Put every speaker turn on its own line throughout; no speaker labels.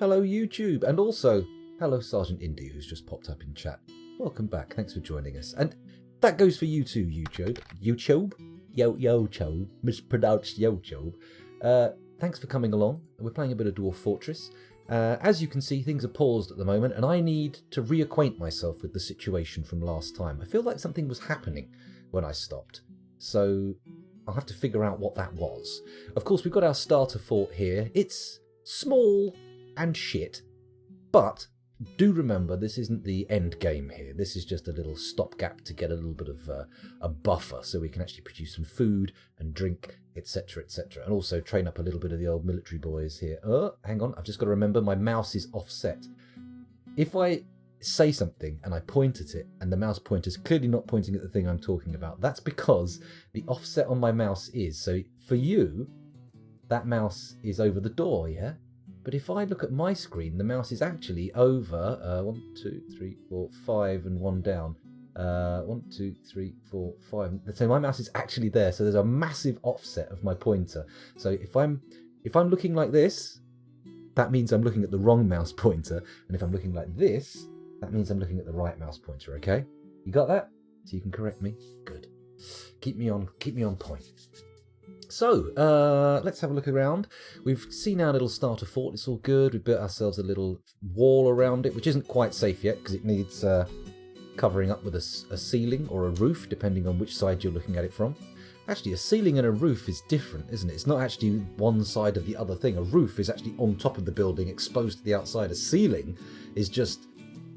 hello YouTube, and also hello Sergeant Indy, who's just popped up in chat. Welcome back, thanks for joining us. And that goes for you too, YouTube. YouTube, mispronounced YouTube. Thanks for coming along. We're playing a bit of Dwarf Fortress. As you can see, things are paused at the moment, and I need to reacquaint myself with the situation from last time. I feel like something was happening when I stopped, so I'll have to figure out what that was. Of course, we've got our starter fort here. It's small and shit, but do remember this isn't the end game here. This is just a little stopgap to get a little bit of a buffer so we can actually produce some food and drink, etc, etc, and also train up a little bit of the old military boys here. Hang on, I've just got to remember my mouse is offset. If I say something and I point at it and the mouse pointer is clearly not pointing at the thing I'm talking about, that's because the offset on my mouse is. So for you, that mouse is over the door, yeah? But if I look at my screen, the mouse is actually over 1, 2, 3, 4, 5 and 1 down. 1, 2, 3, 4, 5. So my mouse is actually there. So there's a massive offset of my pointer. So if I'm looking like this, that means I'm looking at the wrong mouse pointer. And if I'm looking like this, that means I'm looking at the right mouse pointer, okay? You got that? So you can correct me? Good. Keep me on point. So, let's have a look around. We've seen our little starter fort, it's all good. We've built ourselves a little wall around it, which isn't quite safe yet, because it needs covering up with a ceiling or a roof, depending on which side you're looking at it from. Actually, a ceiling and a roof is different, isn't it? It's not actually one side of the other thing. A roof is actually on top of the building, exposed to the outside. A ceiling is just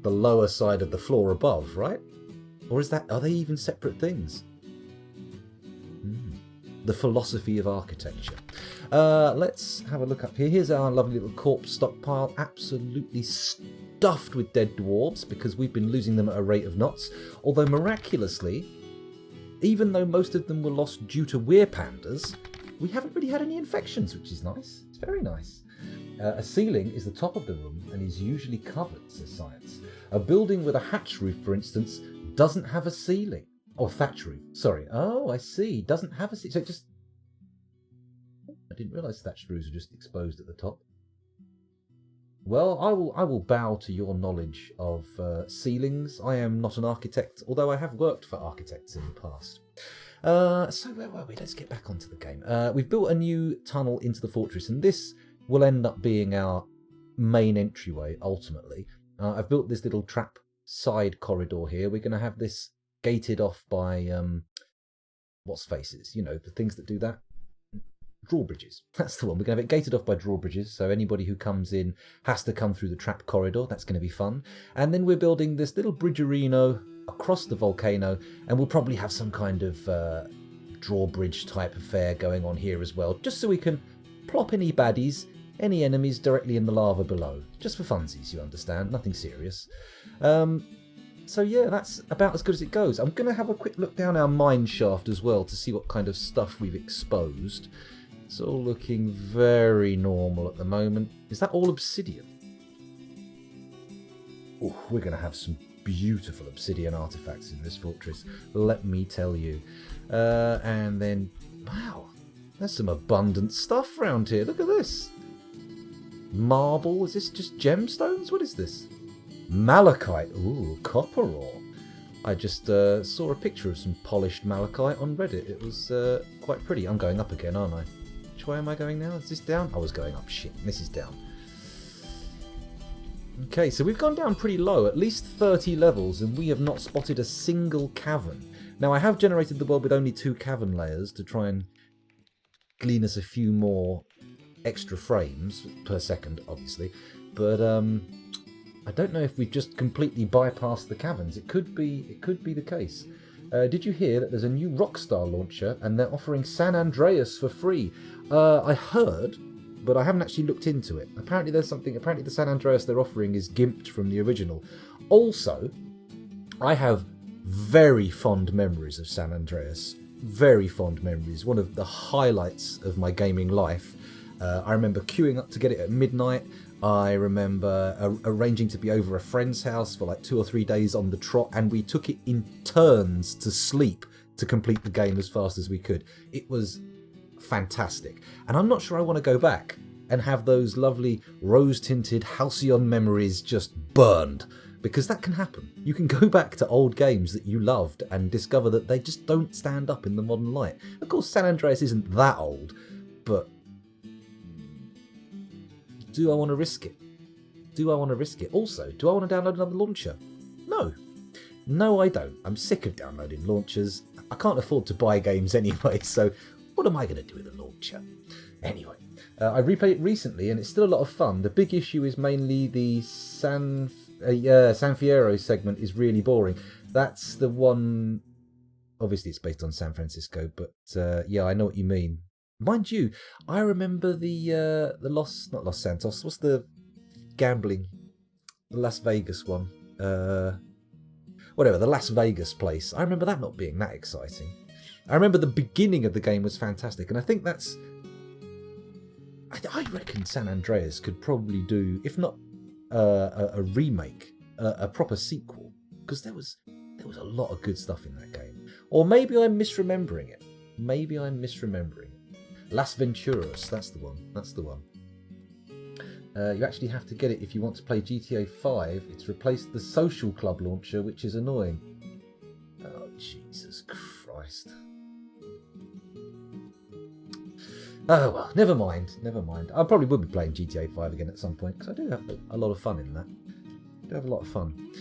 the lower side of the floor above, right? Or are they even separate things? The philosophy of architecture. Let's have a look up here. Here's our lovely little corpse stockpile, absolutely stuffed with dead dwarves because we've been losing them at a rate of knots. Although miraculously, even though most of them were lost due to weir pandas, we haven't really had any infections, which is nice. It's very nice. A ceiling is the top of the room and is usually covered, says science. A building with a hatch roof, for instance, doesn't have a ceiling. Or thatch roof, sorry. Oh, I see. Doesn't have a... So it just... I didn't realise thatched roofs were just exposed at the top. Well, I will bow to your knowledge of ceilings. I am not an architect, although I have worked for architects in the past. So where were we? Let's get back onto the game. We've built a new tunnel into the fortress, and this will end up being our main entryway, ultimately. I've built this little trap side corridor here. We're going to have this gated off by what's faces, you know, the things that do that. Drawbridges. That's the one. We're going to have it gated off by drawbridges, so anybody who comes in has to come through the trap corridor. That's going to be fun. And then we're building this little bridgerino across the volcano, and we'll probably have some kind of drawbridge type affair going on here as well, just so we can plop any baddies, any enemies directly in the lava below. Just for funsies, you understand. Nothing serious. So yeah, that's about as good as it goes. I'm going to have a quick look down our mine shaft as well to see what kind of stuff we've exposed. It's all looking very normal at the moment. Is that all obsidian? Oh, we're going to have some beautiful obsidian artifacts in this fortress, let me tell you. And then, wow, there's some abundant stuff around here. Look at this. Marble, is this just gemstones? What is this? Malachite. Ooh, copper ore. I just saw a picture of some polished malachite on Reddit. It was quite pretty. I'm going up again, aren't I? Which way am I going now? Is this down? I was going up. Shit, this is down. Okay, so we've gone down pretty low, at least 30 levels, and we have not spotted a single cavern. Now, I have generated the world with only 2 cavern layers to try and glean us a few more extra frames per second, obviously. But I don't know if we've just completely bypassed the caverns. It could be the case. Did you hear that there's a new Rockstar launcher and they're offering San Andreas for free? I heard, but I haven't actually looked into it. Apparently there's something. Apparently the San Andreas they're offering is gimped from the original. Also, I have very fond memories of San Andreas. Very fond memories. One of the highlights of my gaming life. I remember queuing up to get it at midnight. I remember arranging to be over a friend's house for like 2 or 3 days on the trot, and we took it in turns to sleep to complete the game as fast as we could. It was fantastic. And I'm not sure I want to go back. and have those lovely rose-tinted halcyon memories just burned. Because that can happen. You can go back to old games that you loved and discover that they just don't stand up in the modern light. Of course, San Andreas isn't that old, but do I want to risk it? Do I want to risk it? Also, do I want to download another launcher? No. No, I don't. I'm sick of downloading launchers. I can't afford to buy games anyway, so what am I going to do with a launcher? Anyway, I replayed it recently and it's still a lot of fun. The big issue is mainly the San Fierro segment is really boring. That's the one. Obviously, it's based on San Francisco, but yeah, I know what you mean. Mind you, I remember the not Los Santos. What's the gambling? The Las Vegas one. Whatever, the Las Vegas place. I remember that not being that exciting. I remember the beginning of the game was fantastic, and I think that's. I reckon San Andreas could probably do, if not a remake, a proper sequel, because there was a lot of good stuff in that game. Or maybe I'm misremembering it. Maybe I'm misremembering it. Las Venturas, that's the one. That's the one. You actually have to get it if you want to play GTA 5. It's replaced the Social Club launcher, which is annoying. Oh, Jesus Christ. Oh well, never mind, never mind. I probably will be playing GTA 5 again at some point, because I do have a lot of fun in that. I do have a lot of fun.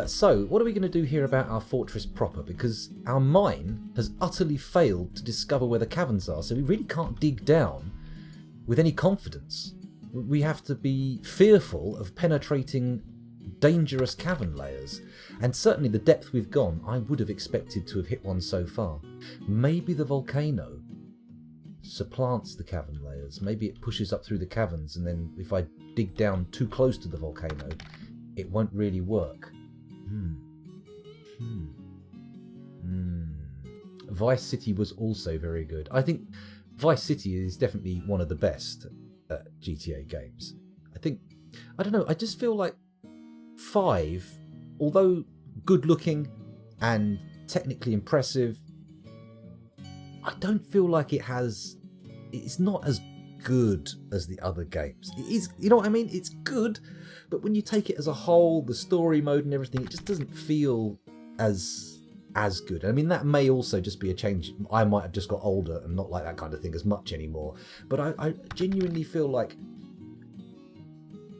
So, what are we going to do here about our fortress proper? Because our mine has utterly failed to discover where the caverns are, so we really can't dig down with any confidence. We have to be fearful of penetrating dangerous cavern layers. And certainly the depth we've gone, I would have expected to have hit one so far. Maybe the volcano supplants the cavern layers. Maybe it pushes up through the caverns, and then if I dig down too close to the volcano, it won't really work. Vice City was also very good. I think Vice City is definitely one of the best GTA games. I don't know, I just feel like 5, although good looking and technically impressive, I don't feel like it's not as good as the other games. It is, you know what I mean? It's good, but when you take it as a whole, the story mode and everything, it just doesn't feel as good. I mean, that may also just be a change. I might have just got older and not like that kind of thing as much anymore. But I genuinely feel like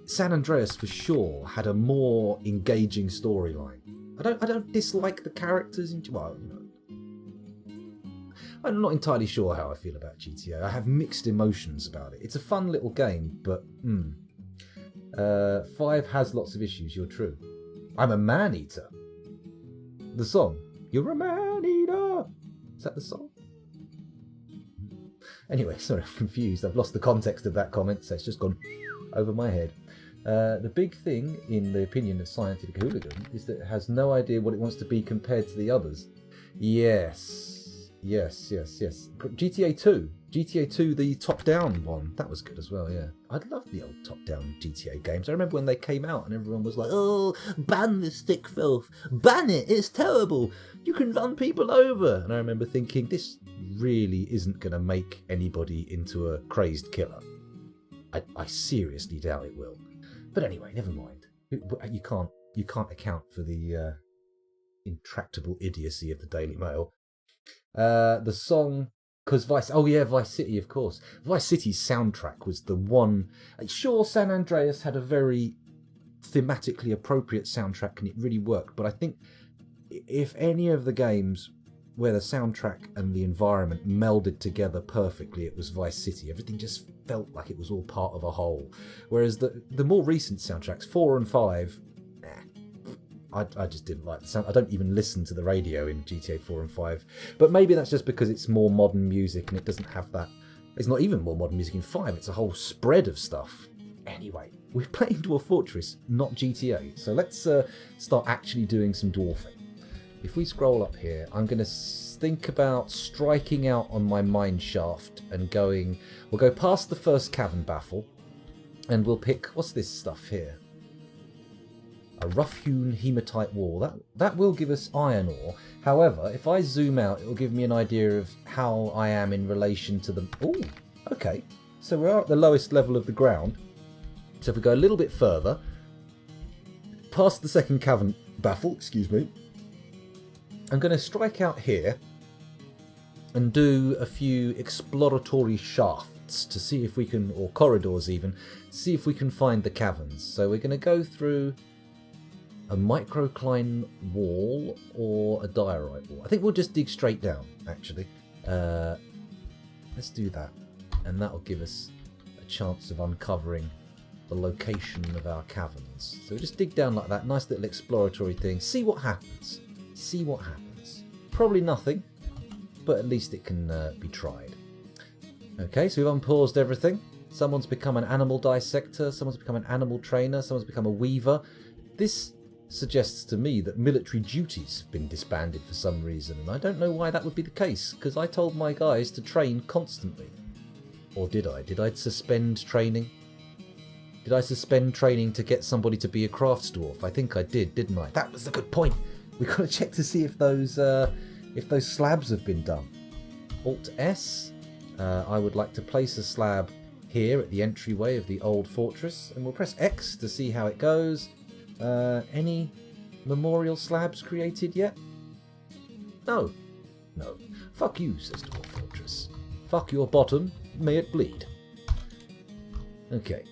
San Andreas for sure had a more engaging storyline. I don't dislike the characters. Well, you know, I'm not entirely sure how I feel about GTA. I have mixed emotions about it. It's a fun little game, but 5 has lots of issues. You're true. I'm a man-eater. The song. You're a man-eater. Is that the song? Anyway, sorry, I'm confused. I've lost the context of that comment, so it's just gone over my head. The big thing, in the opinion of Scientific Hooligan, is that it has no idea what it wants to be compared to the others. Yes. GTA 2, the top-down one, that was good as well, yeah. I love the old top-down GTA games. I remember when they came out and everyone was like, oh, ban this stick filth, ban it, it's terrible, you can run people over. And I remember thinking, this really isn't going to make anybody into a crazed killer. I seriously doubt it will. But anyway, never mind. You can't account for the intractable idiocy of the Daily Mail. The song, because Vice City, of course. Vice City's soundtrack was the one. Sure, San Andreas had a very thematically appropriate soundtrack and it really worked, but I think if any of the games where the soundtrack and the environment melded together perfectly, it was Vice City. Everything just felt like it was all part of a whole. Whereas the more recent soundtracks, 4 and 5, I just didn't like the sound. I don't even listen to the radio in GTA 4 and 5. But maybe that's just because it's more modern music and it doesn't have that. It's not even more modern music in 5. It's a whole spread of stuff. Anyway, we're playing Dwarf Fortress, not GTA. So let's start actually doing some dwarfing. If we scroll up here, I'm going to think about striking out on my mine shaft and going. We'll go past the first cavern baffle and we'll pick. What's this stuff here? A rough-hewn hematite wall. That will give us iron ore. However, if I zoom out, it will give me an idea of how I am in relation to the... Oh, okay. So we're at the lowest level of the ground. So if we go a little bit further, past the second cavern baffle, excuse me, I'm going to strike out here and do a few exploratory shafts to see if we can, or corridors even, see if we can find the caverns. So we're going to go through a microcline wall or a diorite wall. I think we'll just dig straight down, actually. Let's do that. And that'll give us a chance of uncovering the location of our caverns. So we'll just dig down like that. Nice little exploratory thing. See what happens. See what happens. Probably nothing, but at least it can be tried. Okay, so we've unpaused everything. Someone's become an animal dissector. Someone's become an animal trainer. Someone's become a weaver. This suggests to me that military duties have been disbanded for some reason, and I don't know why that would be the case, because I told my guys to train constantly. Or did I? Did I suspend training? Did I suspend training to get somebody to be a crafts dwarf? I think I did, didn't I? That was a good point. We've got to check to see if those slabs have been done. Alt S. I would like to place a slab here at the entryway of the old fortress, and we'll press X to see how it goes. Any memorial slabs created yet? No. No. Fuck you, says Dwarf Fortress. Fuck your bottom, may it bleed. Okay,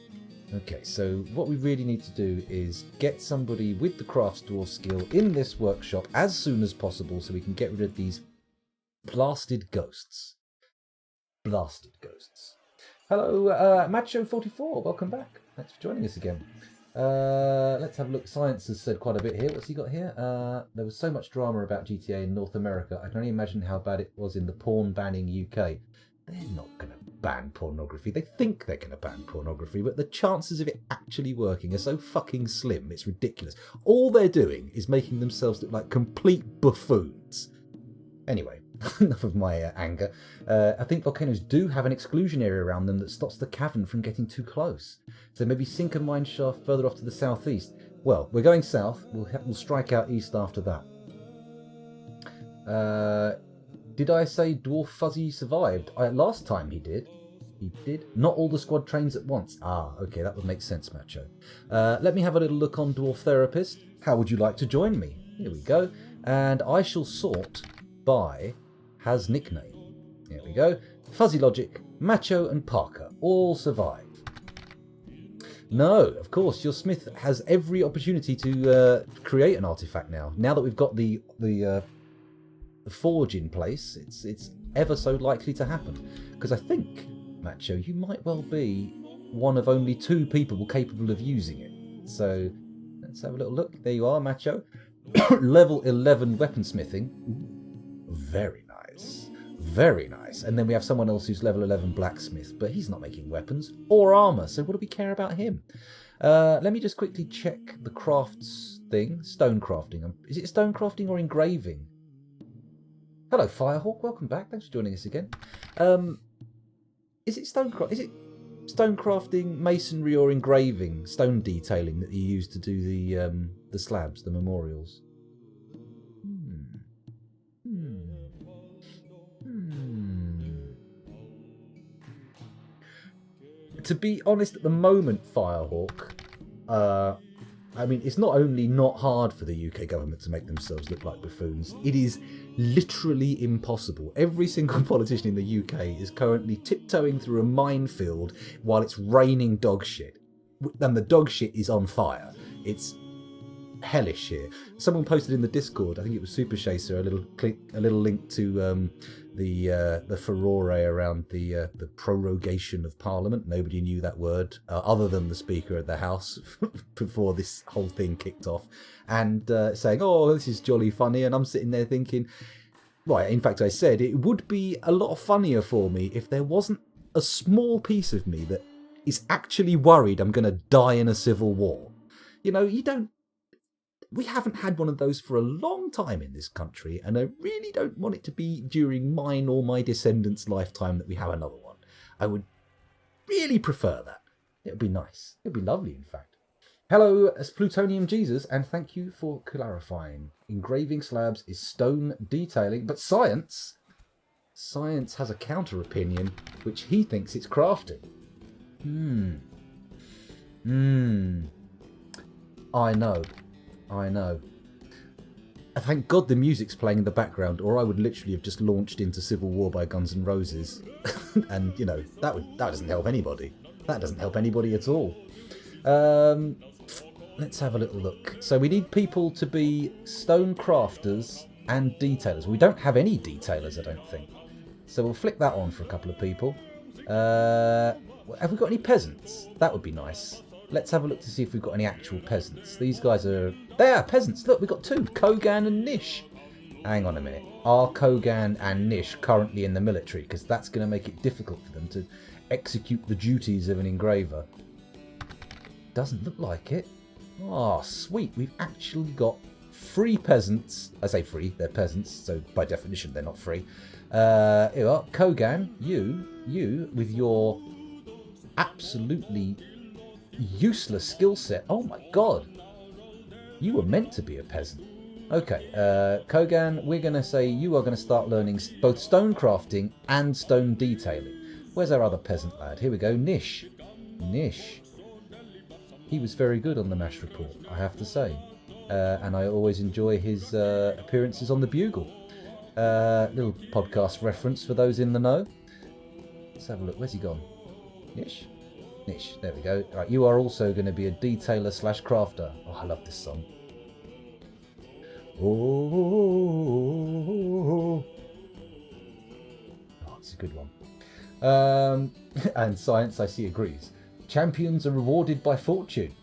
so what we really need to do is get somebody with the crafts dwarf skill in this workshop as soon as possible so we can get rid of these blasted ghosts. Blasted ghosts. Hello, Macho44, welcome back. Thanks for joining us again. Let's have a look. Science has said quite a bit here. What's he got here? There was so much drama about GTA in North America. I can only imagine how bad it was in the porn banning UK. They're not going to ban pornography. They think they're going to ban pornography, but the chances of it actually working are so fucking slim, it's ridiculous. All they're doing is making themselves look like complete buffoons. Anyway, enough of my anger. I think volcanoes do have an exclusion area around them that stops the cavern from getting too close. So maybe sink a mine shaft further off to the southeast. Well, we're going south. We'll strike out east after that. Did I say Dwarf Fuzzy survived? Last time he did. He did. Not all the squad trains at once. Ah, okay, that would make sense, Macho. Let me have a little look on Dwarf Therapist. How would you like to join me? Here we go. And I shall sort by has nickname. Here we go. Fuzzy Logic, Macho and Parker all survive. No, of course, your smith has every opportunity to create an artifact now. Now that we've got the forge in place, it's ever so likely to happen. Because I think, Macho, you might well be one of only 2 people capable of using it. So let's have a little look. There you are, Macho. Level 11 weaponsmithing. Very nice. Very nice. And then we have someone else who's level 11 blacksmith, but he's not making weapons or armour, so what do we care about him? Let me just quickly check the crafts thing. Stone crafting. Is it stone crafting or engraving? Hello, Firehawk. Welcome back. Thanks for joining us again. Is it stone crafting, masonry, or engraving, stone detailing that you use to do the slabs, the memorials? To be honest, at the moment, Firehawk, I mean, it's not only not hard for the UK government to make themselves look like buffoons, it is literally impossible. Every single politician in the UK is currently tiptoeing through a minefield while it's raining dog shit. And the dog shit is on fire. It's hellish here. Someone posted in the Discord, I think it was Super Chaser, a little link to the furore around the prorogation of Parliament. Nobody knew that word other than the Speaker of the House before this whole thing kicked off, and saying, "Oh, this is jolly funny," and I'm sitting there thinking, right. In fact, I said it would be a lot funnier for me if there wasn't a small piece of me that is actually worried I'm going to die in a civil war. You know, we haven't had one of those for a long time in this country, and I really don't want it to be during mine or my descendants' lifetime that we have another one. I would really prefer that. It would be nice. It would be lovely, in fact. Hello, as Plutonium Jesus, and thank you for clarifying. Engraving slabs is stone detailing, but science has a counter opinion, which he thinks it's crafting. I know. Thank God the music's playing in the background, or I would literally have just launched into Civil War by Guns N' Roses. And, you know, that doesn't help anybody. That doesn't help anybody at all. Let's have a little look. So we need people to be stone crafters and detailers. We don't have any detailers, I don't think. So we'll flick that on for a couple of people. Have we got any peasants? That would be nice. Let's have a look to see if we've got any actual peasants. These guys are... They are peasants. Look, we've got two. Kogan and Nish. Hang on a minute. Are Kogan and Nish currently in the military? Because that's going to make it difficult for them to execute the duties of an engraver. Doesn't look like it. Oh, sweet. We've actually got free peasants. I say free. They're peasants. So by definition, they're not free. Here we are. Kogan, you with your absolutely useless skill set. Oh my god. You were meant to be a peasant. Okay, Kogan, we're going to say you are going to start learning both stone crafting and stone detailing. Where's our other peasant lad? Here we go, Nish. He was very good on the MASH report, I have to say. And I always enjoy his appearances on the Bugle. Little podcast reference for those in the know. Let's have a look. Where's he gone? Nish, there we go. Right, you are also going to be a detailer / crafter. Oh, I love this song. Oh, it's a good one. And Science, I see, agrees. Champions are rewarded by fortune.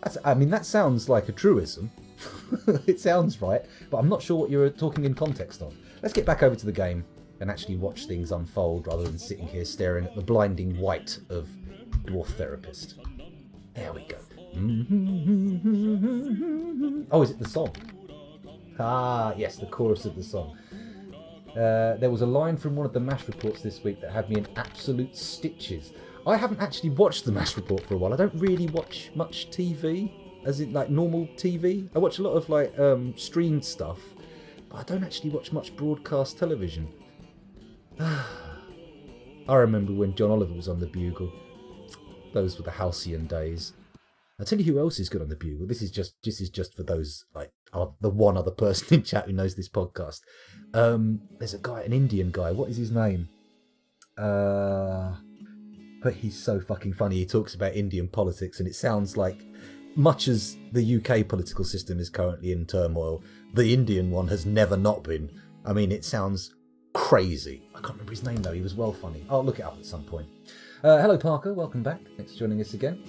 That sounds like a truism. It sounds right, but I'm not sure what you're talking in context of. Let's get back over to the game and actually watch things unfold rather than sitting here staring at the blinding white of Dwarf Therapist. There we go. Oh, is it the song? Ah, yes, the chorus of the song. There was a line from one of the MASH reports this week that had me in absolute stitches. I haven't actually watched the MASH report for a while. I don't really watch much TV, as in like normal TV. I watch a lot of like streamed stuff, but I don't actually watch much broadcast television. I remember when John Oliver was on the Bugle. Those were the halcyon days. I'll tell you who else is good on the Bugle. This is just for those, like, the one other person in chat who knows this podcast. There's a guy, an Indian guy. What is his name? But he's so fucking funny. He talks about Indian politics, and it sounds like, much as the UK political system is currently in turmoil, the Indian one has never not been. I mean, it sounds crazy. I can't remember his name though. He was well funny. I'll look it up at some point. Hello Parker, welcome back. Thanks for joining us again.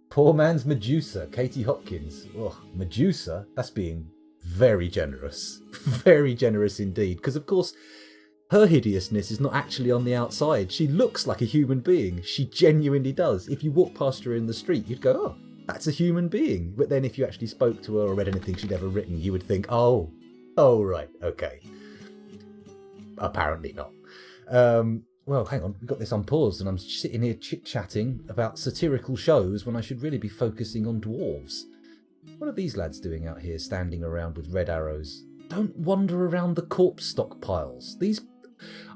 Poor man's Medusa, Katie Hopkins. Oh, Medusa, that's being very generous. Very generous indeed. Because of course, her hideousness is not actually on the outside. She looks like a human being. She genuinely does. If you walk past her in the street, you'd go, oh, that's a human being. But then if you actually spoke to her or read anything she'd ever written, you would think, oh, right, okay. Apparently not. Well, hang on, we've got this unpaused and I'm sitting here chit-chatting about satirical shows when I should really be focusing on dwarves. What are these lads doing out here standing around with red arrows? Don't wander around the corpse stockpiles.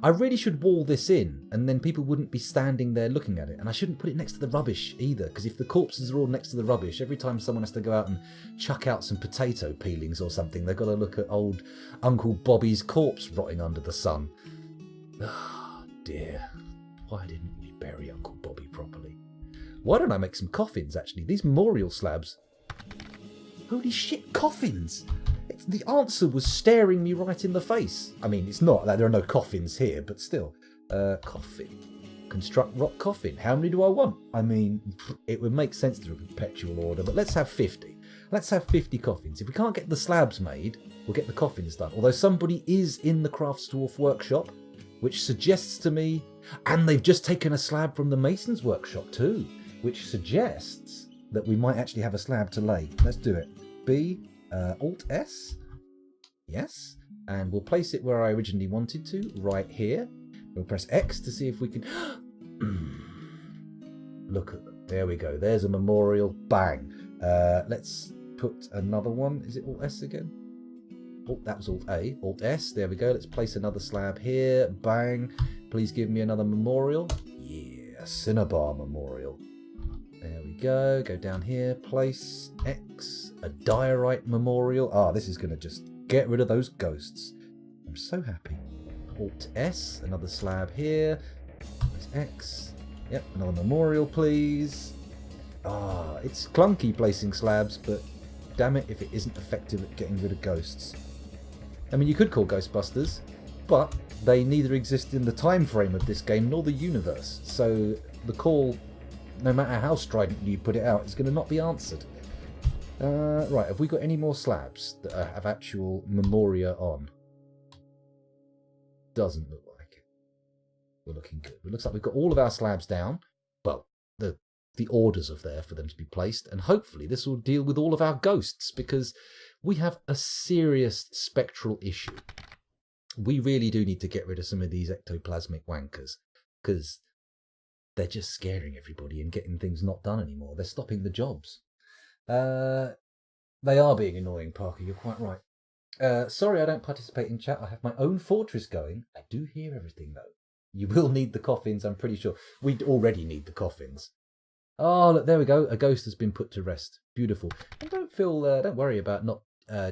I really should wall this in and then people wouldn't be standing there looking at it. And I shouldn't put it next to the rubbish either, because if the corpses are all next to the rubbish, every time someone has to go out and chuck out some potato peelings or something, they've got to look at old Uncle Bobby's corpse rotting under the sun. Ah, dear. Why didn't we bury Uncle Bobby properly? Why don't I make some coffins, actually? These memorial slabs. Holy shit, coffins! The answer was staring me right in the face. I mean, it's not that there are no coffins here, but still. Coffin. Construct rock coffin. How many do I want? I mean, it would make sense to do a perpetual order, but let's have 50. Let's have 50 coffins. If we can't get the slabs made, we'll get the coffins done. Although somebody is in the Craftsdwarf workshop, which suggests to me... And they've just taken a slab from the mason's workshop too, which suggests that we might actually have a slab to lay. Let's do it. Alt-S. Yes. And we'll place it where I originally wanted to, right here. We'll press X to see if we can... Look at them. There we go. There's a memorial. Bang. Let's put another one. Is it Alt-S again? Oh, that was Alt-A. Alt-S. There we go. Let's place another slab here. Bang. Please give me another memorial. Yeah, Cinnabar Memorial. There we go. Go down here. Place X. A diorite memorial. Ah, this is going to just get rid of those ghosts. I'm so happy. Alt S. Another slab here. Place X. Yep, another memorial, please. Ah, it's clunky placing slabs, but damn it if it isn't effective at getting rid of ghosts. I mean, you could call Ghostbusters, but they neither exist in the time frame of this game nor the universe. So the call, no matter how stridently you put it out, is going to not be answered. Right, have we got any more slabs that have actual memoria on? Doesn't look like it. We're looking good. It looks like we've got all of our slabs down. Well, the orders are there for them to be placed, and hopefully this will deal with all of our ghosts, because we have a serious spectral issue. We really do need to get rid of some of these ectoplasmic wankers, because they're just scaring everybody and getting things not done anymore. They're stopping the jobs. They are being annoying, Parker, you're quite right. Sorry I don't participate in chat. I have my own fortress going. I do hear everything, though. You will need the coffins, I'm pretty sure. We already need the coffins. Oh, look, there we go. A ghost has been put to rest. Beautiful. And don't worry about not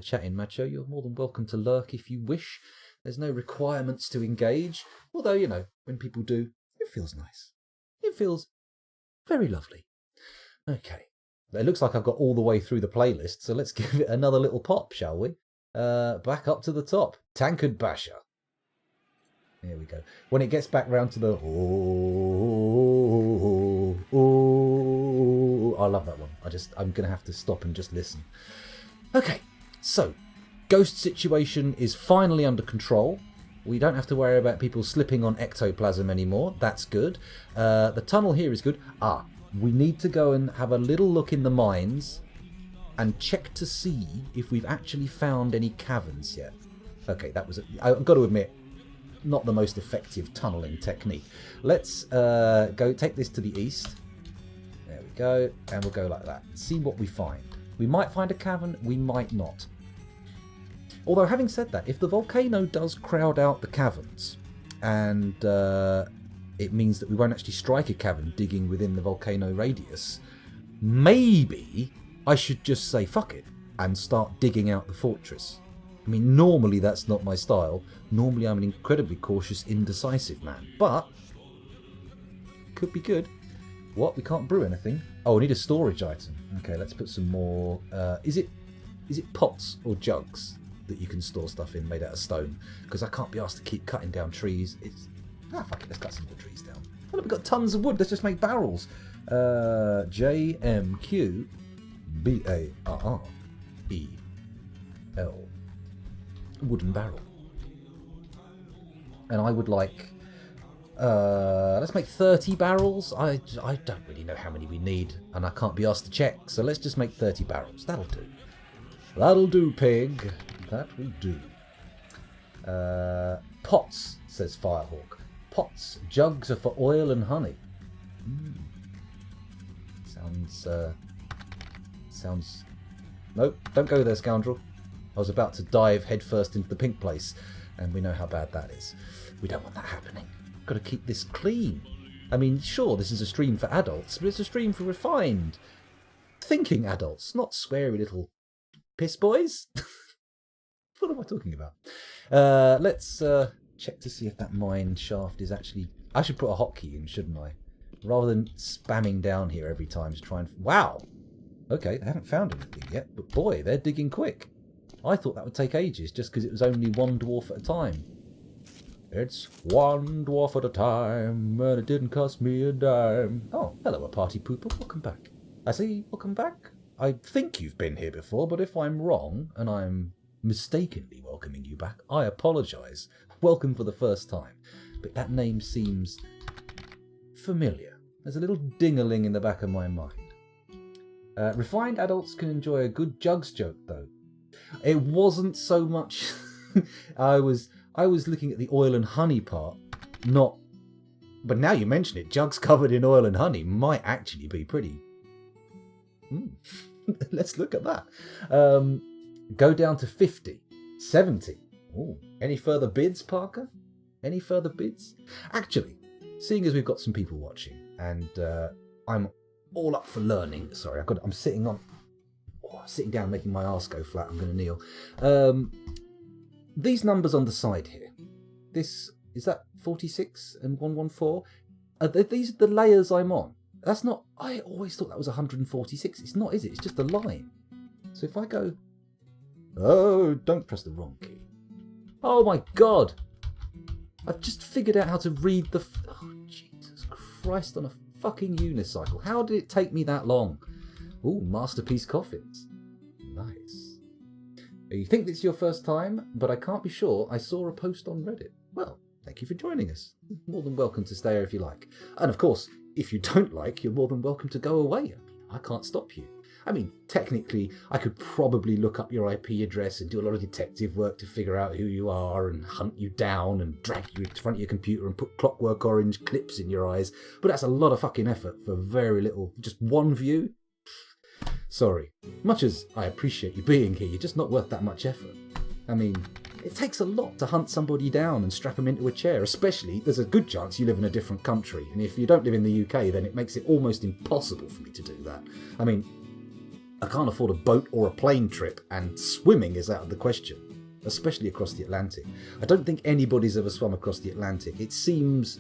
chatting, Macho. You're more than welcome to lurk if you wish. There's no requirements to engage. Although, you know, when people do, it feels nice. It feels very lovely. Okay. It looks like I've got all the way through the playlist, so let's give it another little pop, shall we? Back up to the top. Tankard Basher. There we go. When it gets back round to the I love that one. I'm going to have to stop and just listen. Okay, so ghost situation is finally under control. We don't have to worry about people slipping on ectoplasm anymore. That's good. The tunnel here is good. We need to go and have a little look in the mines and check to see if we've actually found any caverns yet. Okay, I've got to admit, not the most effective tunneling technique. Let's go take this to the east. There we go, and we'll go like that. See what we find. We might find a cavern, we might not. Although, having said that, if the volcano does crowd out the caverns, and it means that we won't actually strike a cavern digging within the volcano radius, maybe I should just say fuck it and start digging out the fortress. I mean, normally that's not my style. Normally I'm an incredibly cautious, indecisive man. But, could be good. What? We can't brew anything? Oh, we need a storage item. Okay, let's put some more... Is it pots or jugs that you can store stuff in made out of stone? Because I can't be asked to keep cutting down trees. Fuck it, let's cut some more trees down. Oh, look, we've got tons of wood. Let's just make barrels. JMQBARREL. Wooden barrel. And I would like let's make 30 barrels. I don't really know how many we need, and I can't be asked to check, so let's just make 30 barrels. That'll do, pig. That will do. Pots, says Firehawk. Pots. Jugs are for oil and honey. Sounds nope, don't go there, scoundrel. I was about to dive headfirst into the pink place, and we know how bad that is. We don't want that happening. Got to keep this clean. I mean, sure, this is a stream for adults, but it's a stream for refined, thinking adults, not sweary little piss boys. What am I talking about? Let's check to see if that mine shaft is actually... I should put a hotkey in, shouldn't I? Rather than spamming down here every time to try and... Wow! Okay, they haven't found anything yet, but boy, they're digging quick. I thought that would take ages, just because it was only one dwarf at a time. It's one dwarf at a time, and it didn't cost me a dime. Oh, hello, a party pooper. Welcome back. I see, welcome back. I think you've been here before, but if I'm wrong, and I'm mistakenly welcoming you back, I apologise. Welcome for the first time. But that name seems familiar. There's a little ding-a-ling in the back of my mind. Refined adults can enjoy a good jugs joke, though. It wasn't so much... I was looking at the oil and honey part, not... But now you mention it, jugs covered in oil and honey might actually be pretty... Let's look at that. Go down to 50. 70. Ooh. Any further bids, Parker? Any further bids? Actually, seeing as we've got some people watching, and I'm all up for learning. Sorry, I'm sitting down, making my arse go flat. I'm going to kneel. These numbers on the side here. Is that 46 and 114? These are the layers I'm on. That's not. I always thought that was 146. It's not, is it? It's just a line. So if I go, oh, don't press the wrong key. Oh my God! I've just figured out how to read the. Oh Jesus Christ! On a fucking unicycle. How did it take me that long? Ooh, masterpiece coffins. Nice. You think it's your first time, but I can't be sure. I saw a post on Reddit. Well, thank you for joining us. More than welcome to stay here if you like. And of course, if you don't like, you're more than welcome to go away. I can't stop you. I mean, technically, I could probably look up your IP address and do a lot of detective work to figure out who you are and hunt you down and drag you in front of your computer and put clockwork orange clips in your eyes. But that's a lot of fucking effort for very little, just one view. Sorry. Much as I appreciate you being here, you're just not worth that much effort. I mean, it takes a lot to hunt somebody down and strap them into a chair, especially there's a good chance you live in a different country. And if you don't live in the UK, then it makes it almost impossible for me to do that. I mean, I can't afford a boat or a plane trip, and swimming is out of the question, especially across the Atlantic. I don't think anybody's ever swum across the Atlantic. It seems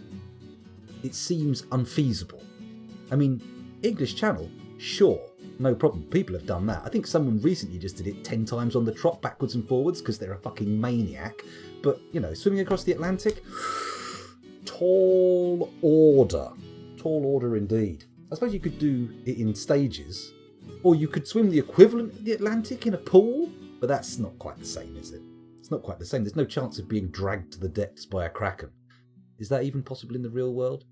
unfeasible. I mean, English Channel, sure, no problem. People have done that. I think someone recently just did it 10 times on the trot, backwards and forwards, because they're a fucking maniac. But, you know, swimming across the Atlantic, tall order. Tall order indeed. I suppose you could do it in stages. Or you could swim the equivalent of the Atlantic in a pool, but that's not quite the same, is it? It's not quite the same. There's no chance of being dragged to the depths by a kraken. Is that even possible in the real world?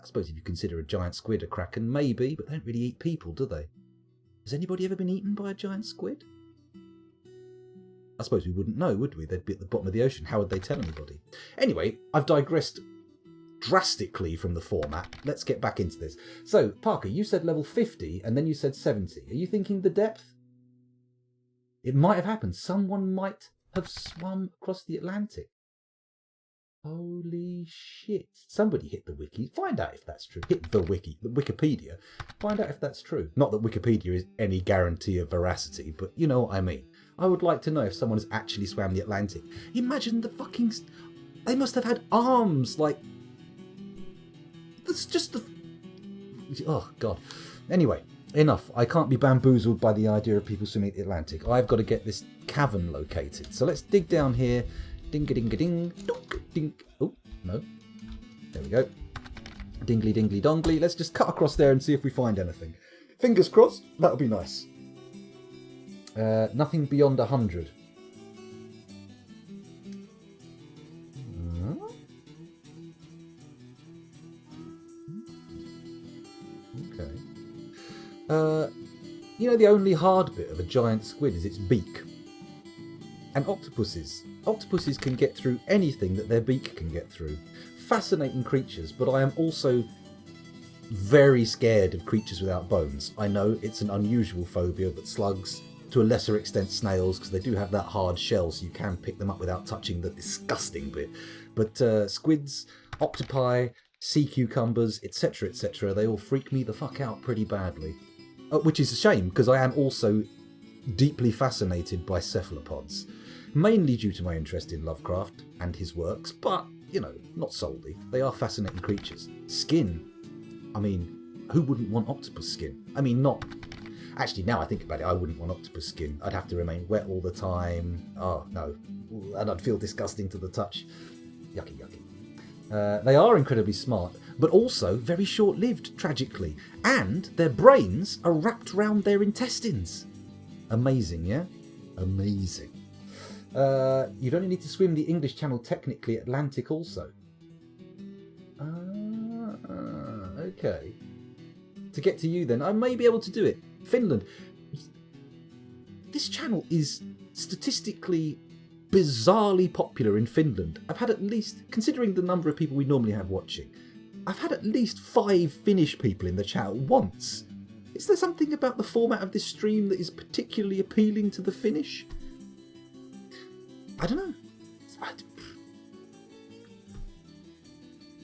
I suppose if you consider a giant squid a kraken, maybe, but they don't really eat people, do they? Has anybody ever been eaten by a giant squid? I suppose we wouldn't know, would we? They'd be at the bottom of the ocean. How would they tell anybody? Anyway, I've digressed drastically from the format. Let's get back into this. So, Parker, you said level 50 and then you said 70. Are you thinking the depth? It might have happened. Someone might have swum across the Atlantic. Holy shit. Somebody hit the wiki. Find out if that's true. Hit the wiki, the Wikipedia. Find out if that's true. Not that Wikipedia is any guarantee of veracity, but you know what I mean. I would like to know if someone has actually swam the Atlantic. Imagine the fucking... They must have had arms like... That's just the... Oh, God. Anyway, enough. I can't be bamboozled by the idea of people swimming the Atlantic. I've got to get this cavern located. So let's dig down here. Ding-a-ding-a-ding. Dink. Oh, no. There we go. Dingly-dingly-dongly. Let's just cut across there and see if we find anything. Fingers crossed. That'll be nice. Nothing beyond 100. You know, the only hard bit of a giant squid is its beak. And octopuses can get through anything that their beak can get through. Fascinating creatures, but I am also very scared of creatures without bones. I know it's an unusual phobia, but slugs, to a lesser extent snails, because they do have that hard shell, so you can pick them up without touching the disgusting bit. But squids, octopi, sea cucumbers, etc., etc., they all freak me the fuck out pretty badly. Which is a shame, because I am also deeply fascinated by cephalopods. Mainly due to my interest in Lovecraft and his works, but, you know, not solely. They are fascinating creatures. Skin. I mean, who wouldn't want octopus skin? I mean, not... Actually, now I think about it, I wouldn't want octopus skin. I'd have to remain wet all the time. Oh, no. And I'd feel disgusting to the touch. Yucky, yucky. They are incredibly smart, but also very short-lived, tragically. And their brains are wrapped around their intestines. Amazing, yeah? Amazing. You'd only need to swim the English Channel, technically Atlantic also. Okay. To get to you then, I may be able to do it. Finland. This channel is statistically bizarrely popular in Finland. I've had at least, considering the number of people we normally have watching, I've had at least 5 Finnish people in the chat once. Is there something about the format of this stream that is particularly appealing to the Finnish? I don't know.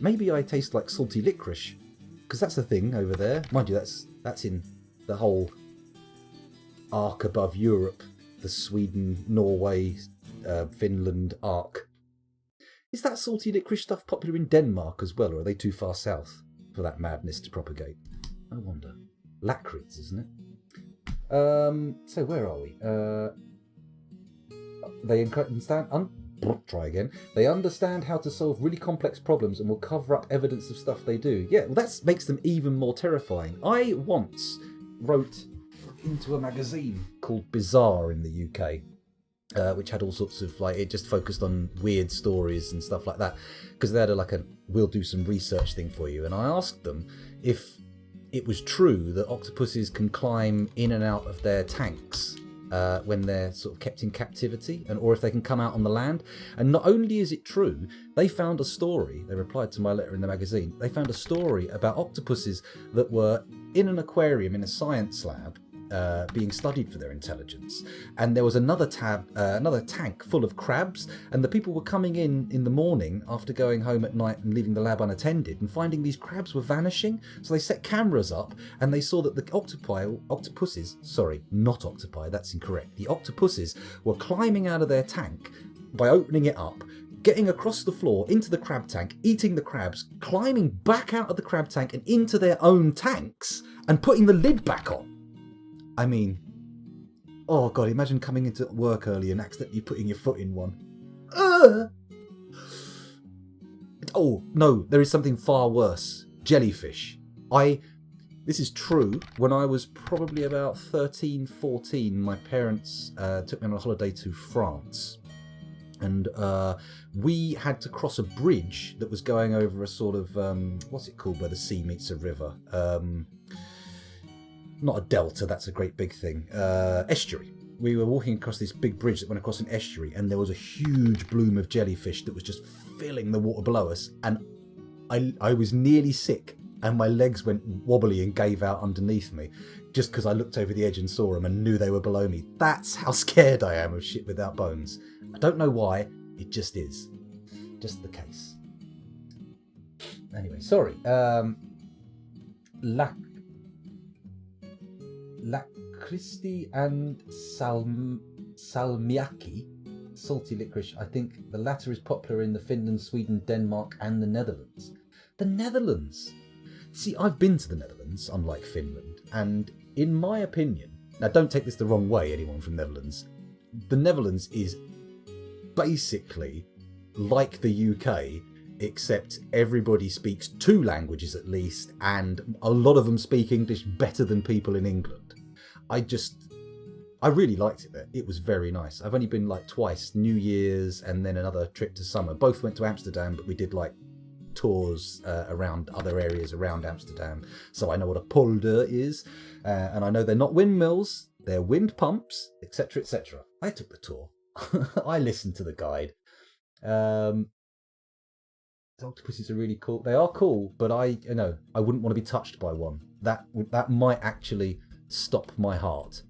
Maybe I taste like salty licorice, because that's the thing over there. Mind you, that's in the whole arc above Europe, the Sweden, Norway, Finland arc. Is that salty licorice stuff popular in Denmark as well, or are they too far south for that madness to propagate? I wonder. Lakritz, isn't it? So where are we? Try again. They understand how to solve really complex problems and will cover up evidence of stuff they do. Yeah, well, that makes them even more terrifying. I once wrote into a magazine called Bizarre in the UK, which had all sorts of, like, it just focused on weird stories and stuff like that, because they had we'll do some research thing for you. And I asked them if it was true that octopuses can climb in and out of their tanks when they're sort of kept in captivity, or if they can come out on the land. And not only is it true, they found a story, they replied to my letter in the magazine, they found a story about octopuses that were in an aquarium in a science lab, being studied for their intelligence, and there was another tank full of crabs, and the people were coming in the morning after going home at night and leaving the lab unattended and finding these crabs were vanishing. So they set cameras up and they saw that the octopuses, that's incorrect, the octopuses were climbing out of their tank by opening it up, getting across the floor into the crab tank, eating the crabs, climbing back out of the crab tank and into their own tanks and putting the lid back on. I mean, oh God, imagine coming into work early and accidentally putting your foot in one. Oh, no, there is something far worse. Jellyfish. This is true. When I was probably about 13, 14, my parents took me on a holiday to France. And we had to cross a bridge that was going over a sort of, what's it called where the sea meets a river? Not a delta, that's a great big thing. Estuary. We were walking across this big bridge that went across an estuary, and there was a huge bloom of jellyfish that was just filling the water below us. And I was nearly sick, and my legs went wobbly and gave out underneath me, just because I looked over the edge and saw them and knew they were below me. That's how scared I am of shit without bones. I don't know why, it just is. Just the case. Anyway, sorry. Lakristi and salmiakki, salty licorice. I think the latter is popular in the Finland, Sweden, Denmark and the Netherlands. The Netherlands! See, I've been to the Netherlands, unlike Finland, and in my opinion, now don't take this the wrong way, anyone from Netherlands, the Netherlands is basically like the UK, except everybody speaks 2 languages at least, and a lot of them speak English better than people in England. I really liked it there. It was very nice. I've only been like twice, New Year's and then another trip to summer. Both went to Amsterdam, but we did like tours around other areas around Amsterdam. So I know what a polder is, and I know they're not windmills, they're wind pumps, etc., etc. I took the tour. I listened to the guide. Octopuses are really cool. They are cool, but I wouldn't want to be touched by one. That might actually stop my heart.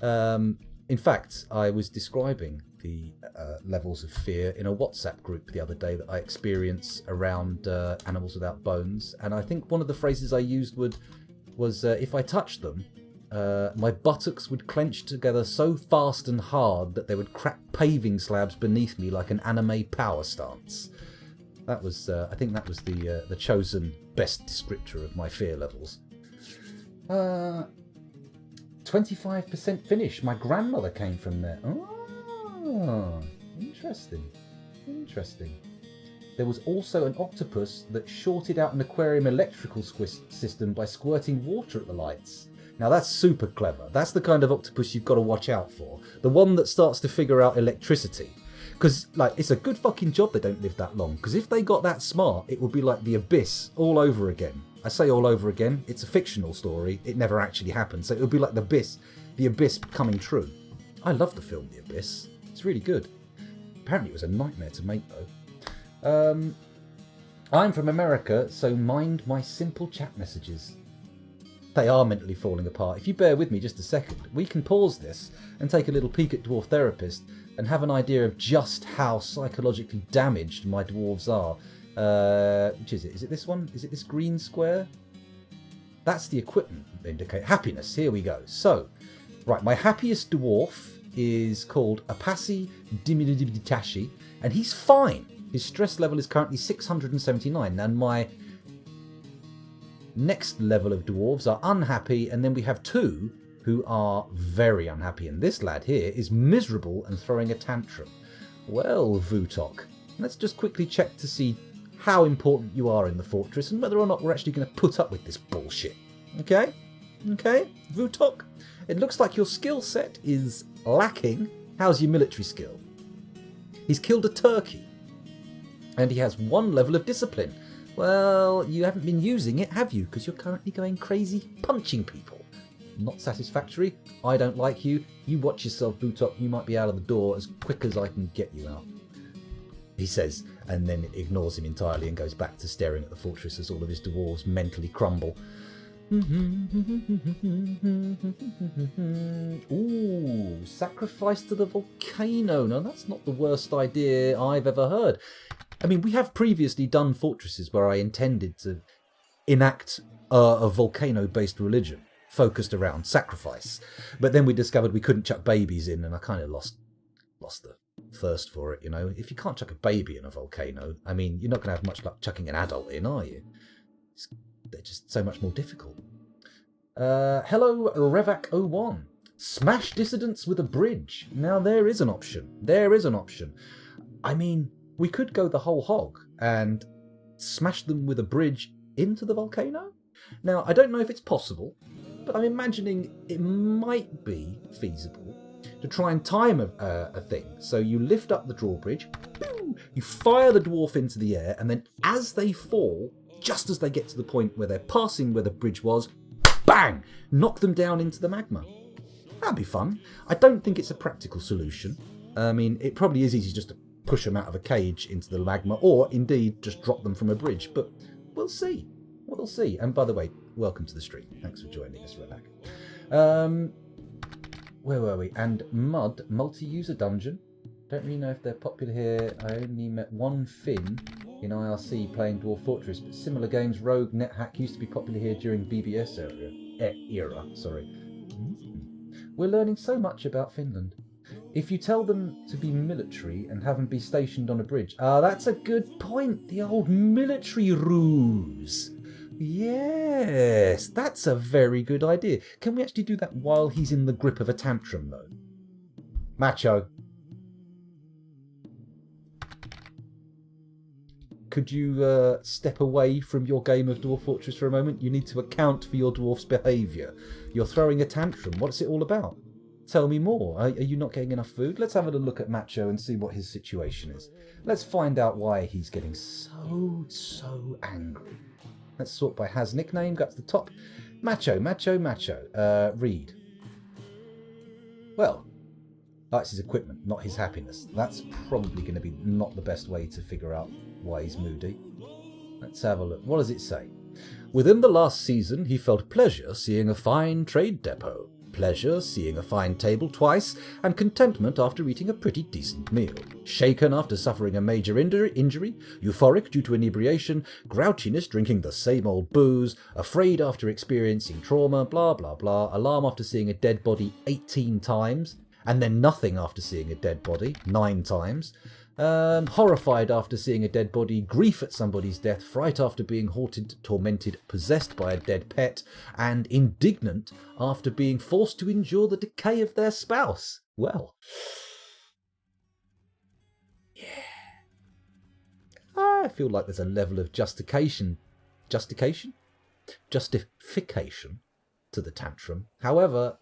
In fact, I was describing the levels of fear in a WhatsApp group the other day that I experience around animals without bones, and I think one of the phrases I used was if I touched them, my buttocks would clench together so fast and hard that they would crack paving slabs beneath me like an anime power stance. That was, I think that was the chosen best descriptor of my fear levels. 25% finish. My grandmother came from there. Oh, interesting. Interesting. There was also an octopus that shorted out an aquarium electrical system by squirting water at the lights. Now that's super clever. That's the kind of octopus you've got to watch out for. The one that starts to figure out electricity. Because, like, it's a good fucking job they don't live that long. Because if they got that smart, it would be like The Abyss all over again. I say all over again, it's a fictional story. It never actually happened. So it would be like The Abyss coming true. I love the film The Abyss. It's really good. Apparently it was a nightmare to make, though. I'm from America, so mind my simple chat messages. They are mentally falling apart. If you bear with me just a second, we can pause this and take a little peek at Dwarf Therapist and have an idea of just how psychologically damaged my dwarves are Which is it? Is it this one? Is it this green square? That's the equipment indicator. Happiness. Here we go. So, right, my happiest dwarf is called Apasi Dimiditashi, and he's fine. His stress level is currently 679, and my next level of dwarves are unhappy, and then we have two who are very unhappy, and this lad here is miserable and throwing a tantrum. Well, Vutok, let's just quickly check to see how important you are in the fortress and whether or not we're actually going to put up with this bullshit. Okay? Okay, Vutok? It looks like your skill set is lacking. How's your military skill? He's killed a turkey. And he has 1 level of discipline. Well, you haven't been using it, have you? Because you're currently going crazy punching people. Not satisfactory. I don't like you. You watch yourself, Vutok. You might be out of the door as quick as I can get you out. He says, and then ignores him entirely and goes back to staring at the fortress as all of his dwarves mentally crumble. Ooh, sacrifice to the volcano. Now, that's not the worst idea I've ever heard. I mean, we have previously done fortresses where I intended to enact a volcano-based religion focused around sacrifice. But then we discovered we couldn't chuck babies in, and I kind of lost the thirst for it, you know. If you can't chuck a baby in a volcano, I mean, you're not going to have much luck chucking an adult in, are you? They're just so much more difficult. Hello, Revak01. Smash dissidents with a bridge. Now, there is an option. There is an option. I mean, we could go the whole hog and smash them with a bridge into the volcano. Now, I don't know if it's possible, but I'm imagining it might be feasible to try and time a thing. So you lift up the drawbridge, you fire the dwarf into the air, and then as they fall, just as they get to the point where they're passing where the bridge was, bang! Knock them down into the magma. That'd be fun. I don't think it's a practical solution. I mean, it probably is easy just to push them out of a cage into the magma, or indeed just drop them from a bridge, but we'll see. We'll see. And by the way, welcome to the stream. Thanks for joining us, Rebecca. Where were we? And Mud, multi-user dungeon. Don't really know if they're popular here. I only met one Finn in IRC playing Dwarf Fortress, but similar games, Rogue, NetHack, used to be popular here during BBS era. We're learning so much about Finland. If you tell them to be military and have them be stationed on a bridge. That's a good point. The old military ruse. Yes, that's a very good idea. Can we actually do that while he's in the grip of a tantrum, though? Macho. Could you step away from your game of Dwarf Fortress for a moment? You need to account for your dwarf's behaviour. You're throwing a tantrum. What's it all about? Tell me more. Are you not getting enough food? Let's have a look at Macho and see what his situation is. Let's find out why he's getting so angry. Let's sort by has nickname. Go up to the top. Macho. Read. Well, that's his equipment, not his happiness. That's probably going to be not the best way to figure out why he's moody. Let's have a look. What does it say? Within the last season, he felt pleasure seeing a fine trade depot, pleasure seeing a fine table twice, and contentment after eating a pretty decent meal. Shaken after suffering a major injury, euphoric due to inebriation, grouchiness drinking the same old booze, afraid after experiencing trauma, blah blah blah, alarm after seeing a dead body 18 times, and then nothing after seeing a dead body 9 times. Horrified after seeing a dead body, grief at somebody's death, fright after being haunted, tormented, possessed by a dead pet, and indignant after being forced to endure the decay of their spouse. Well, yeah. I feel like there's a level of justification to the tantrum. However,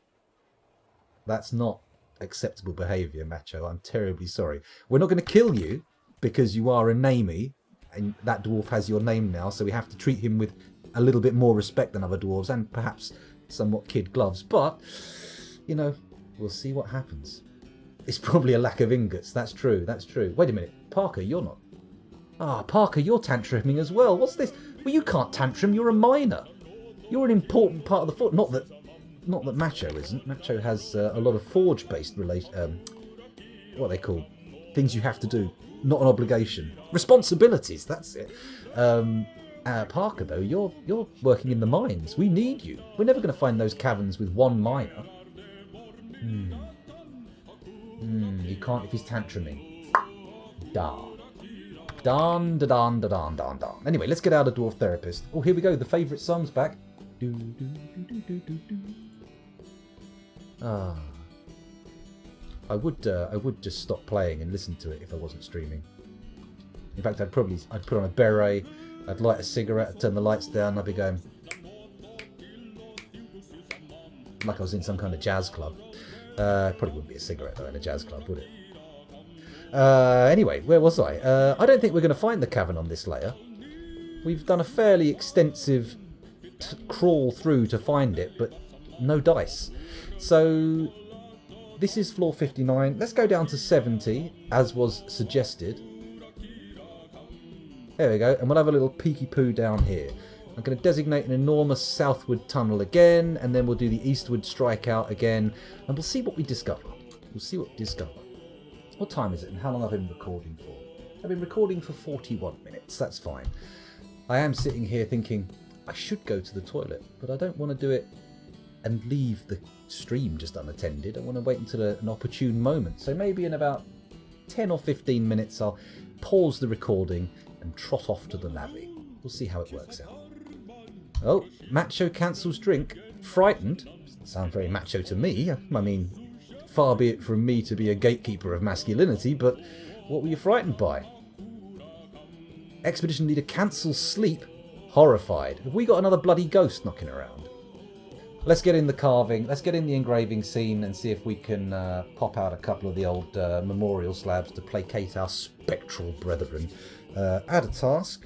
that's not acceptable behaviour, Macho. I'm terribly sorry. We're not going to kill you because you are a namey, and that dwarf has your name now, so we have to treat him with a little bit more respect than other dwarves, and perhaps somewhat kid gloves. But, you know, we'll see what happens. It's probably a lack of ingots. That's true. Wait a minute. Parker, you're not... Parker, you're tantruming as well. What's this? Well, you can't tantrum. You're a miner. You're an important part of the fort. Not that Macho isn't. Macho has a lot of forge-based what are they called? things you have to do, not an obligation. Responsibilities, that's it. Parker, though, you're working in the mines. We need you. We're never going to find those caverns with one miner. You can't if he's tantruming. Darn. Darn, da darn, da darn, darn, darn. Anyway, let's get out of Dwarf Therapist. Oh, here we go. The favourite song's back. Do, do, do, do, do, do, do. Ah. I would just stop playing and listen to it if I wasn't streaming. In fact, I'd put on a beret, I'd light a cigarette, I'd turn the lights down, I'd be going like I was in some kind of jazz club. Probably wouldn't be a cigarette though in a jazz club, would it? Anyway, where was I? I don't think we're going to find the cavern on this layer. We've done a fairly extensive crawl through to find it, but no dice. So this is floor 59. Let's go down to 70, as was suggested. There we go, and we'll have a little peeky poo down here. I'm going to designate an enormous southward tunnel again, and then we'll do the eastward strikeout again, and we'll see what we discover. We'll see what we discover. What time is it, and how long have I been recording for? I've been recording for 41 minutes, that's fine. I am sitting here thinking, I should go to the toilet, but I don't want to do it and leave the stream just unattended. I want to wait until an opportune moment. So maybe in about 10 or 15 minutes I'll pause the recording and trot off to the lavvy. We'll see how it works out. Oh, macho cancels drink. Frightened? Doesn't sound very macho to me. I mean, far be it from me to be a gatekeeper of masculinity, but what were you frightened by? Expedition leader cancels sleep. Horrified. Have we got another bloody ghost knocking around? Let's get in the carving, let's get in the engraving scene and see if we can pop out a couple of the old memorial slabs to placate our spectral brethren. Add a task.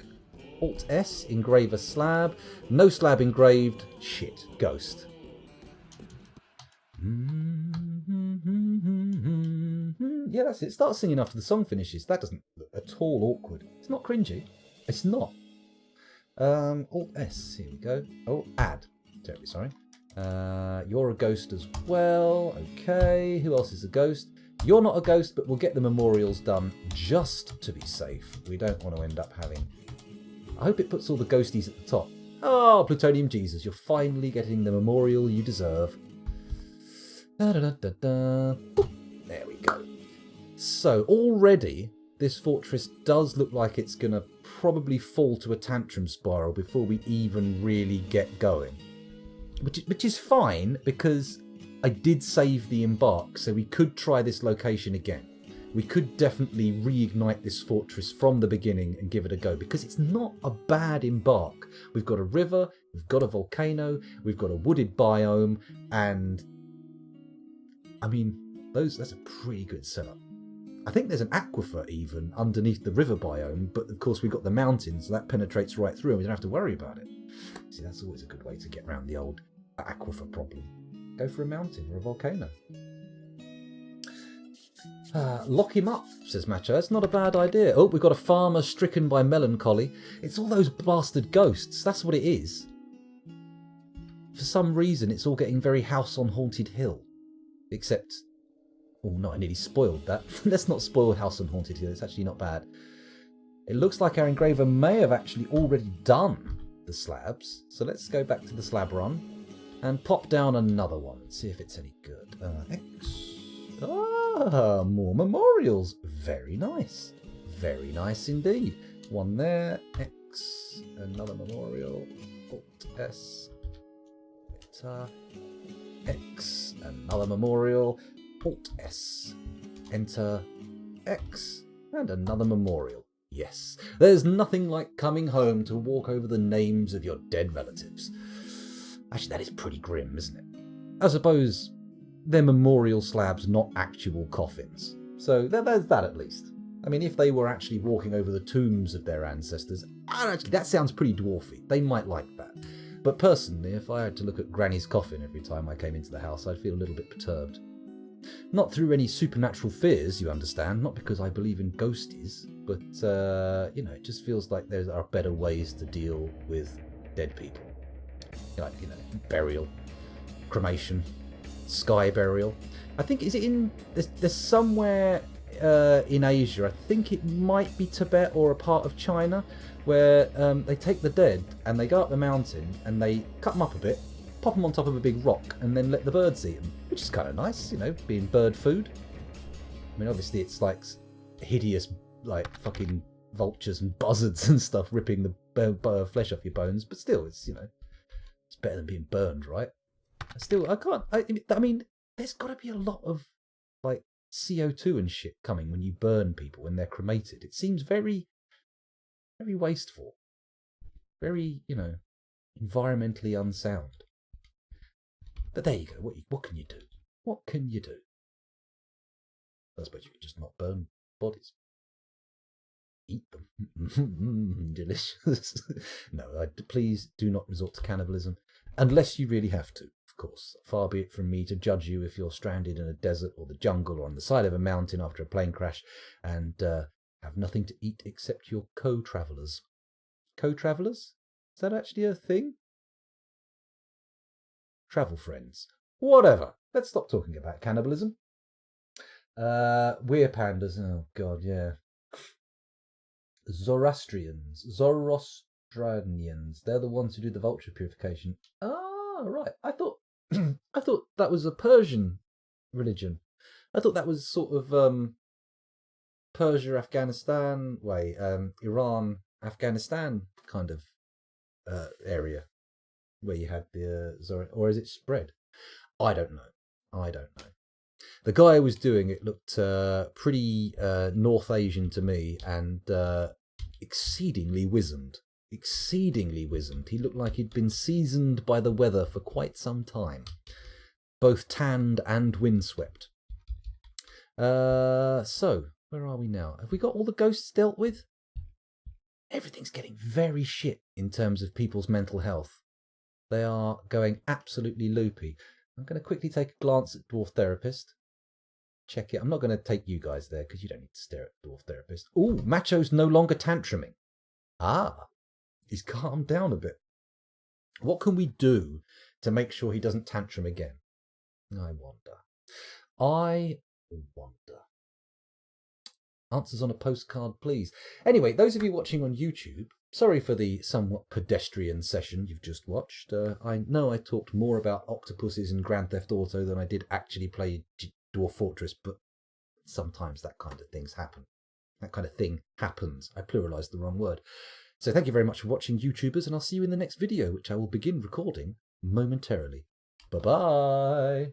Alt-S, engrave a slab. No slab engraved. Shit, ghost. Yeah, that's it. Start singing after the song finishes. That doesn't look at all awkward. It's not cringy. It's not. Alt-S, here we go. Oh, add. Terribly sorry. You're a ghost as well. Okay, who else is a ghost? You're not a ghost, but we'll get the memorials done just to be safe. We don't want to end up having... I hope it puts all the ghosties at the top. Oh, Plutonium Jesus, you're finally getting the memorial you deserve. There we go. So, already, this fortress does look like it's going to probably fall to a tantrum spiral before we even really get going. Which is fine, because I did save the embark, so we could try this location again. We could definitely reignite this fortress from the beginning and give it a go, because it's not a bad embark. We've got a river, we've got a volcano, we've got a wooded biome, and I mean, that's a pretty good setup. I think there's an aquifer even underneath the river biome, but of course we've got the mountains, so that penetrates right through and we don't have to worry about it. See, that's always a good way to get around the old aquifer problem. Go for a mountain or a volcano. Lock him up, says Macho. That's not a bad idea. Oh, we've got a farmer stricken by melancholy. It's all those bastard ghosts. That's what it is. For some reason, it's all getting very House on Haunted Hill. Except... oh, no, I nearly spoiled that. Let's not spoil House on Haunted Hill. It's actually not bad. It looks like our engraver may have actually already done the slabs. So let's go back to the slab run and pop down another one and see if it's any good. X. Ah, more memorials. Very nice. Very nice indeed. One there. X. Another memorial. Alt S. Enter. X. Another memorial. Alt S. Enter. X. And another memorial. Yes. There's nothing like coming home to walk over the names of your dead relatives. Actually, that is pretty grim, isn't it? I suppose they're memorial slabs, not actual coffins. So there's that at least. I mean, if they were actually walking over the tombs of their ancestors, actually, that sounds pretty dwarfy. They might like that. But personally, if I had to look at Granny's coffin every time I came into the house, I'd feel a little bit perturbed. Not through any supernatural fears, you understand, not because I believe in ghosties, but, it just feels like there are better ways to deal with dead people. Like, burial, cremation, sky burial. I think, is it in, there's somewhere in Asia. I think it might be Tibet or a part of China, where they take the dead and they go up the mountain and they cut them up a bit, pop them on top of a big rock, and then let the birds eat them, which is kind of nice, you know, being bird food. I mean, obviously it's like hideous, like fucking vultures and buzzards and stuff ripping the flesh off your bones, but still, it's, you know, it's better than being burned, right? I mean, there's got to be a lot of like CO2 and shit coming when you burn people when they're cremated. It seems very, very wasteful, very, you know, environmentally unsound. But there you go. What can you do? What can you do? I suppose you could just not burn bodies. Eat them. Delicious. No, please do not resort to cannibalism. Unless you really have to, of course. Far be it from me to judge you if you're stranded in a desert or the jungle or on the side of a mountain after a plane crash and have nothing to eat except your co-travellers. Co-travellers? Is that actually a thing? Travel friends. Whatever. Let's stop talking about cannibalism. We're pandas. Oh, God, yeah. Zoroastrians. They're the ones who do the vulture purification. Ah, right. I thought that was a Persian religion. I thought that was sort of Persia, Afghanistan way, Iran, Afghanistan kind of area where you had the or is it spread? I don't know. The guy who was doing it looked pretty North Asian to me and exceedingly wizened. He looked like he'd been seasoned by the weather for quite some time, both tanned and windswept. So, where are we now? Have we got all the ghosts dealt with? Everything's getting very shit in terms of people's mental health. They are going absolutely loopy. I'm going to quickly take a glance at Dwarf Therapist. Check it. I'm not going to take you guys there because you don't need to stare at Dwarf Therapist. Ooh, Macho's no longer tantruming. Ah, he's calmed down a bit. What can we do to make sure he doesn't tantrum again? I wonder. Answers on a postcard, please. Anyway, those of you watching on YouTube, sorry for the somewhat pedestrian session you've just watched. I know I talked more about octopuses in Grand Theft Auto than I did actually play Dwarf Fortress, but sometimes that kind of thing happens. I pluralized the wrong word. So thank you very much for watching, YouTubers, and I'll see you in the next video, which I will begin recording momentarily. Bye-bye.